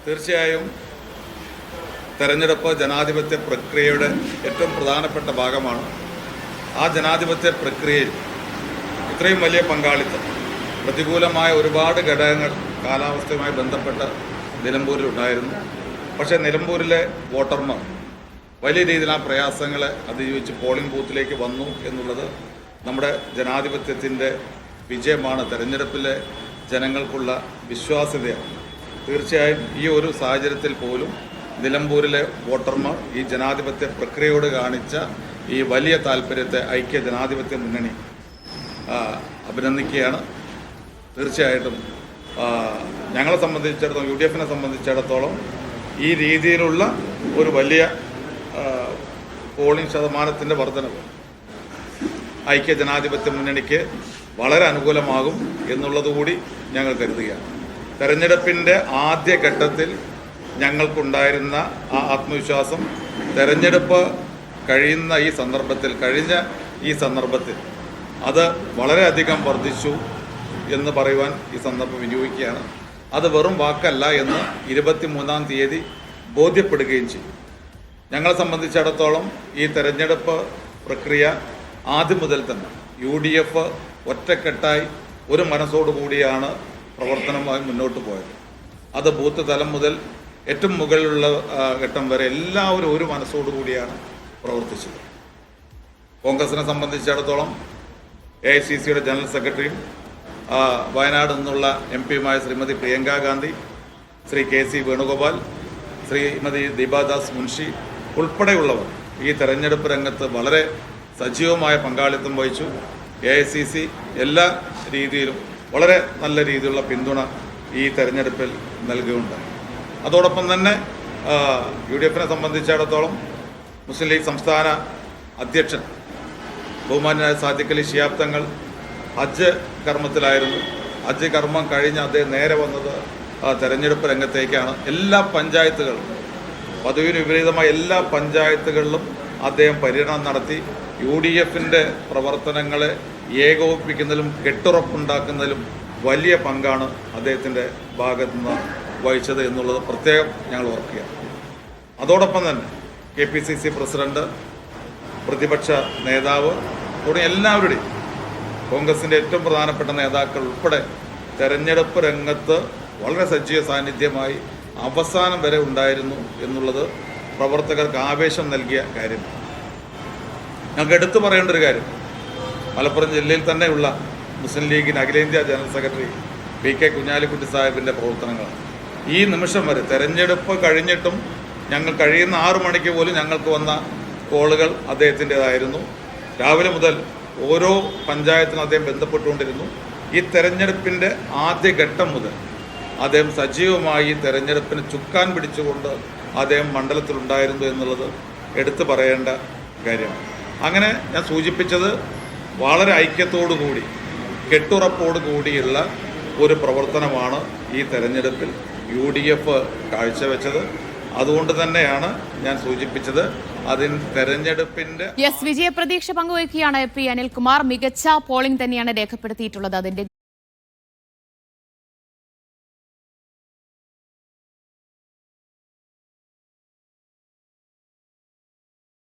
തീർച്ചയായും തെരഞ്ഞെടുപ്പ് ജനാധിപത്യ പ്രക്രിയയുടെ ഏറ്റവും പ്രധാനപ്പെട്ട ഭാഗമാണ്. ആ ജനാധിപത്യ പ്രക്രിയയിൽ ഇത്രയും വലിയ പങ്കാളിത്തം, പ്രതികൂലമായ ഒരുപാട് ഘടകങ്ങൾ കാലാവസ്ഥയുമായി ബന്ധപ്പെട്ട് നിലമ്പൂരിലുണ്ടായിരുന്നു. പക്ഷേ നിലമ്പൂരിലെ വോട്ടർമാർ വലിയ രീതിയിൽ ആ പ്രയാസങ്ങളെ അതിജീവിച്ച് പോളിംഗ് ബൂത്തിലേക്ക് വന്നു എന്നുള്ളത് നമ്മുടെ ജനാധിപത്യത്തിൻ്റെ വിജയമാണ്, തെരഞ്ഞെടുപ്പിലെ ജനങ്ങൾക്കുള്ള വിശ്വാസ്യതയാണ്. തീർച്ചയായും ഈ ഒരു സാഹചര്യത്തിൽ പോലും നിലമ്പൂരിലെ വോട്ടർമാർ ഈ ജനാധിപത്യ പ്രക്രിയയോട് കാണിച്ച ഈ വലിയ താല്പര്യത്തെ ഐക്യ ജനാധിപത്യ മുന്നണി അഭിനന്ദിക്കുകയാണ്. തീർച്ചയായിട്ടും ഞങ്ങളെ സംബന്ധിച്ചിടത്തോളം, UDF-നെ സംബന്ധിച്ചിടത്തോളം ഈ രീതിയിലുള്ള ഒരു വലിയ പോളിംഗ് ശതമാനത്തിൻ്റെ വർധനവ് ഐക്യ ജനാധിപത്യ മുന്നണിക്ക് വളരെ അനുകൂലമാകും എന്നുള്ളതുകൂടി ഞങ്ങൾ കരുതുകയാണ്. തെരഞ്ഞെടുപ്പിൻ്റെ ആദ്യഘട്ടത്തിൽ ഞങ്ങൾക്കുണ്ടായിരുന്ന ആ ആത്മവിശ്വാസം തെരഞ്ഞെടുപ്പ് കഴിഞ്ഞ ഈ സന്ദർഭത്തിൽ അത് വളരെയധികം വർദ്ധിച്ചു എന്ന് പറയുവാൻ ഈ സന്ദർഭം വിനിയോഗിക്കുകയാണ്. അത് വെറും വാക്കല്ല എന്ന് 23-ാം തീയതി ബോധ്യപ്പെടുകയും ചെയ്യും. ഞങ്ങളെ സംബന്ധിച്ചിടത്തോളം ഈ തെരഞ്ഞെടുപ്പ് പ്രക്രിയ ആദ്യം മുതൽ തന്നെ UDF ഒറ്റക്കെട്ടായി ഒരു മനസ്സോടുകൂടിയാണ് പ്രവർത്തനമായി മുന്നോട്ട് പോയത്. അത് ബൂത്ത് തലം മുതൽ ഏറ്റവും മുകളിലുള്ള ഘട്ടം വരെ എല്ലാവരും ഒരു മനസ്സോടുകൂടിയാണ് പ്രവർത്തിച്ചത്. കോൺഗ്രസിനെ സംബന്ധിച്ചിടത്തോളം AICCയുടെ ജനറൽ സെക്രട്ടറിയും വയനാട് നിന്നുള്ള MP-യുമായ ശ്രീമതി പ്രിയങ്ക ഗാന്ധി, ശ്രീ KC വേണുഗോപാൽ, ശ്രീമതി ദീപാദാസ് മുൻഷി ഉൾപ്പെടെയുള്ളവർ ഈ തെരഞ്ഞെടുപ്പ് രംഗത്ത് വളരെ സജീവമായ പങ്കാളിത്തം വഹിച്ചു. AICC എല്ലാ രീതിയിലും വളരെ നല്ല രീതിയിലുള്ള പിന്തുണ ഈ തെരഞ്ഞെടുപ്പിൽ നൽകുകയുണ്ടായി. അതോടൊപ്പം തന്നെ UDF-നെ സംബന്ധിച്ചിടത്തോളം മുസ്ലിം ലീഗ് സംസ്ഥാന അധ്യക്ഷൻ ബഹുമാന്യനായ സാദിഖ് അലി ശിഹാബ് തങ്ങൾ ഹജ്ജ് കർമ്മത്തിലായിരുന്നു. ഹജ്ജ് കർമ്മം കഴിഞ്ഞ് അദ്ദേഹം നേരെ വന്നത് തെരഞ്ഞെടുപ്പ് രംഗത്തേക്കാണ്. എല്ലാ പഞ്ചായത്തുകളും, പദവിന് വിപരീതമായ എല്ലാ പഞ്ചായത്തുകളിലും അദ്ദേഹം പര്യടനം നടത്തി UDF-ന്റെ പ്രവർത്തനങ്ങളെ ഏകോപിപ്പിക്കുന്നതിലും കെട്ടുറപ്പുണ്ടാക്കുന്നതിലും വലിയ പങ്കാണ് അദ്ദേഹത്തിൻ്റെ ഭാഗത്തു നിന്ന് വഹിച്ചത് എന്നുള്ളത് പ്രത്യേകം ഞങ്ങൾ ഓർക്കുക. അതോടൊപ്പം തന്നെ KPCC പ്രസിഡന്റ്, പ്രതിപക്ഷ നേതാവ് തുടങ്ങിയ എല്ലാവരുടെയും, കോൺഗ്രസിൻ്റെ ഏറ്റവും പ്രധാനപ്പെട്ട നേതാക്കൾ ഉൾപ്പെടെ തെരഞ്ഞെടുപ്പ് രംഗത്ത് വളരെ സജീവ സാന്നിധ്യമായി അവസാനം വരെ ഉണ്ടായിരുന്നു എന്നുള്ളത് പ്രവർത്തകർക്ക് ആവേശം നൽകിയ കാര്യമാണ്. ഞങ്ങൾക്ക് എടുത്തു പറയേണ്ട ഒരു കാര്യം, മലപ്പുറം ജില്ലയിൽ തന്നെയുള്ള മുസ്ലിം ലീഗിന് അഖിലേന്ത്യാ ജനറൽ സെക്രട്ടറി PK കുഞ്ഞാലിക്കുട്ടി സാഹിബിൻ്റെ പ്രവർത്തനങ്ങളാണ്. ഈ നിമിഷം വരെ തെരഞ്ഞെടുപ്പ് കഴിഞ്ഞിട്ടും ഞങ്ങൾ കഴിയുന്ന 6 മണിക്ക് പോലും ഞങ്ങൾക്ക് വന്ന കോളുകൾ അദ്ദേഹത്തിൻ്റെതായിരുന്നു. രാവിലെ മുതൽ ഓരോ പഞ്ചായത്തിനും അദ്ദേഹം ബന്ധപ്പെട്ടുകൊണ്ടിരുന്നു. ഈ തെരഞ്ഞെടുപ്പിൻ്റെ ആദ്യഘട്ടം മുതൽ അദ്ദേഹം സജീവമായി ഈ തെരഞ്ഞെടുപ്പിന് ചുക്കാൻ പിടിച്ചുകൊണ്ട് അദ്ദേഹം മണ്ഡലത്തിലുണ്ടായിരുന്നു എന്നുള്ളത് എടുത്തു പറയേണ്ട കാര്യമാണ്. അങ്ങനെ ഞാൻ സൂചിപ്പിച്ചത് വളരെ ഐക്യത്തോടു കൂടി, കെട്ടുറപ്പോടു കൂടിയുള്ള ഒരു പ്രവർത്തനമാണ് ഈ തെരഞ്ഞെടുപ്പിൽ UDF കാഴ്ചവെച്ചത്. അതുകൊണ്ട് തന്നെയാണ് ഞാൻ സൂചിപ്പിച്ചത് തെരഞ്ഞെടുപ്പിന്റെ വിജയപ്രതീക്ഷ പങ്കുവയ്ക്കുകയാണ് P. അനിൽകുമാർ. മികച്ച പോളിംഗ് തന്നെയാണ് രേഖപ്പെടുത്തിയിട്ടുള്ളത്. അതിന്റെ